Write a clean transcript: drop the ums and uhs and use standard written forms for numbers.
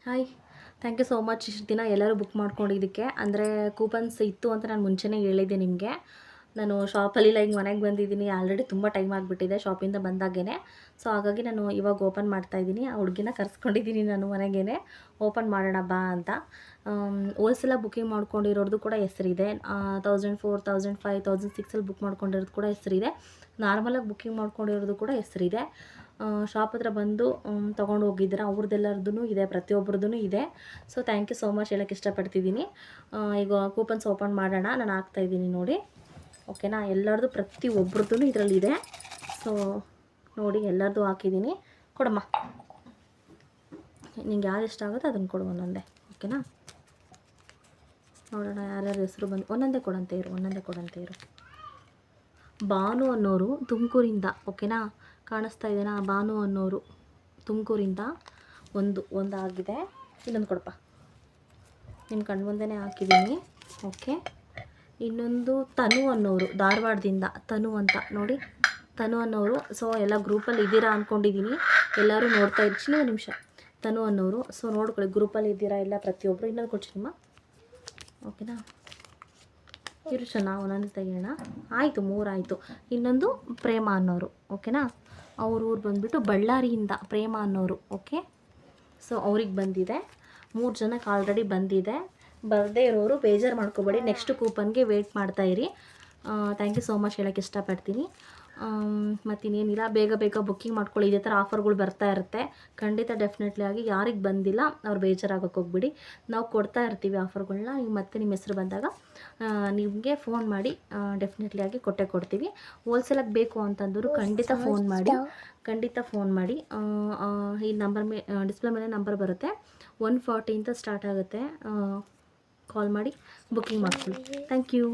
Hi, thank you so much. ಇಷ್ಟು ದಿನ ಎಲ್ಲರೂ ಬುಕ್ ಮಾಡ್ಕೊಂಡಿದ್ದಕ್ಕೆ. ಅಂದರೆ ಕೂಪನ್ಸ್ ಇತ್ತು ಅಂತ ನಾನು ಮುಂಚೆನೇ ಹೇಳಿದ್ದೆ ನಿಮಗೆ. ನಾನು ಶಾಪಲ್ಲಿ ಈಗ ಮನೆಗೆ ಬಂದಿದ್ದೀನಿ. ಆಲ್ರೆಡಿ ತುಂಬ ಟೈಮ್ ಆಗಿಬಿಟ್ಟಿದೆ ಶಾಪಿಂದ ಬಂದಾಗೇ. ಸೊ ಹಾಗಾಗಿ ನಾನು ಇವಾಗ ಓಪನ್ ಮಾಡ್ತಾಯಿದ್ದೀನಿ. ಆ ಹುಡುಗಿನ ಕರೆಸ್ಕೊಂಡಿದ್ದೀನಿ ನಾನು ಮನೆಗೇ. ಓಪನ್ ಮಾಡೋಣ ಬಾ ಅಂತ. ಹೋಲ್ಸೇಲಾಗಿ ಬುಕ್ಕಿಂಗ್ ಮಾಡ್ಕೊಂಡಿರೋದು ಕೂಡ ಹೆಸರಿದೆ. 1004, 1005, 1006 ಬುಕ್ ಮಾಡ್ಕೊಂಡಿರೋದು ಕೂಡ ಹೆಸರಿದೆ. ನಾರ್ಮಲಾಗಿ ಬುಕ್ಕಿಂಗ್ ಮಾಡ್ಕೊಂಡಿರೋದು ಕೂಡ ಹೆಸರಿದೆ. ಶಾಪ್ ಹತ್ರ ಬಂದು ತೊಗೊಂಡು ಹೋಗಿದ್ದೀರ ಅವ್ರದ್ದೆಲ್ಲರದ್ದು ಇದೆ, ಪ್ರತಿಯೊಬ್ಬರದ್ದು ಇದೆ. So thank you so much ಹೇಳೋಕ್ಕೆ ಇಷ್ಟಪಡ್ತಿದ್ದೀನಿ. ಈಗ ಕೂಪನ್ಸ್ ಓಪನ್ ಮಾಡೋಣ. ನಾನು ಹಾಕ್ತಾಯಿದ್ದೀನಿ ನೋಡಿ, ಓಕೆನಾ. ಎಲ್ಲರದ್ದು ಪ್ರತಿಯೊಬ್ಬರದ್ದು ಇದರಲ್ಲಿದೆ. ಸೊ ನೋಡಿ, ಎಲ್ಲರದ್ದು ಹಾಕಿದ್ದೀನಿ. ಕೊಡಮ್ಮ, ನಿಂಗೆ ಯಾರು ಇಷ್ಟ ಆಗುತ್ತೋ ಅದನ್ನು ಕೊಡು ಒಂದೊಂದೇ, ಓಕೆನಾ. ನೋಡೋಣ ಯಾರ್ಯಾರ ಹೆಸರು ಬಂದು. ಒಂದೊಂದೇ ಕೊಡಂತೆ ಇರು. ಭಾನು ಅನ್ನೋರು ತುಮಕೂರಿಂದ, ಓಕೆನಾ. ಕಾಣಿಸ್ತಾ ಇದೆನಾ? ಭಾನು ಅನ್ನೋರು ತುಮಕೂರಿಂದ ಒಂದು ಆಗಿದೆ. ಇನ್ನೊಂದು ಕೊಡಪ್ಪ, ನಿಮ್ಮ ಕಣ್ಣು ಮುಂದೆನೇ ಹಾಕಿದ್ದೀನಿ, ಓಕೆ. ಇನ್ನೊಂದು ತನು ಅನ್ನೋರು ಧಾರವಾಡದಿಂದ, ತನು ಅಂತ ನೋಡಿ, ತನು ಅನ್ನೋರು. ಸೊ ಎಲ್ಲ ಗ್ರೂಪಲ್ಲಿ ಇದ್ದೀರಾ ಅಂದ್ಕೊಂಡಿದ್ದೀನಿ. ಎಲ್ಲರೂ ನೋಡ್ತಾ ಇರ್ತೀನಿ. ಒಂದು ನಿಮಿಷ. ತನು ಅನ್ನೋರು, ಸೊ ನೋಡ್ಕೊಳ್ಳಿ, ಗ್ರೂಪಲ್ಲಿ ಇದ್ದೀರಾ ಎಲ್ಲ ಪ್ರತಿಯೊಬ್ಬರು. ಇನ್ನೊಂದು ಕೊಡ್ತೀನಮ್ಮ, ಓಕೆನಾ. ಇರು ಚೆನ್ನಾಗಿ ಒಂದೊಂದು ತೆಗೆಯೋಣ. ಆಯಿತು, 3 ಆಯಿತು. ಇನ್ನೊಂದು ಪ್ರೇಮ ಅನ್ನೋರು, ಓಕೆನಾ. ಅವ್ರ ಊರು ಬಂದುಬಿಟ್ಟು ಬಳ್ಳಾರಿಯಿಂದ, ಪ್ರೇಮ ಅನ್ನೋರು, ಓಕೆ. ಸೊ ಅವ್ರಿಗೆ ಬಂದಿದೆ. 3 ಜನಕ್ಕೆ ಆಲ್ರೆಡಿ ಬಂದಿದೆ. ಬರದೇ ಇರೋರು ಬೇಜಾರು ಮಾಡ್ಕೋಬೇಡಿ. ನೆಕ್ಸ್ಟ್ ಕೂಪನ್ಗೆ ವೆಯ್ಟ್ ಮಾಡ್ತಾಯಿರಿ. ಥ್ಯಾಂಕ್ ಯು ಸೋ ಮಚ್ ಹೇಳೋಕ್ಕೆ ಇಷ್ಟಪಡ್ತೀನಿ. ಮತ್ತಿನ್ನೇನಿಲ್ಲ, ಬೇಗ ಬುಕ್ಕಿಂಗ್ ಮಾಡ್ಕೊಳ್ಳಿ. ಇದೇ ಥರ ಆಫರ್ಗಳು ಬರ್ತಾ ಇರುತ್ತೆ ಖಂಡಿತ. ಡೆಫಿನೆಟ್ಲಿ ಆಗಿ ಯಾರಿಗೆ ಬಂದಿಲ್ಲ ಅವ್ರು ಬೇಜಾರಾಗೋಕ್ಕೆ ಹೋಗ್ಬಿಡಿ. ನಾವು ಕೊಡ್ತಾ ಇರ್ತೀವಿ ಆಫರ್ಗಳನ್ನ. ನೀವು ಮತ್ತೆ ನಿಮ್ಮ ಹೆಸರು ಬಂದಾಗ ನಿಮಗೆ ಫೋನ್ ಮಾಡಿ ಡೆಫಿನೆಟ್ಲಿ ಆಗಿ ಕೊಡ್ತೀವಿ. ಹೋಲ್ಸೇಲಾಗಿ ಬೇಕು ಅಂತಂದರು ಖಂಡಿತ ಫೋನ್ ಮಾಡಿ. ಈ ನಂಬರ್ ಡಿಸ್ಪ್ಲೇ ಮೇಲೆ ನಂಬರ್ ಬರುತ್ತೆ. 140 ಅಂತ ಸ್ಟಾರ್ಟ್ ಆಗುತ್ತೆ. ಕಾಲ್ ಮಾಡಿ ಬುಕ್ಕಿಂಗ್ ಮಾಡ್ಕೊಳ್ಳಿ. Thank you.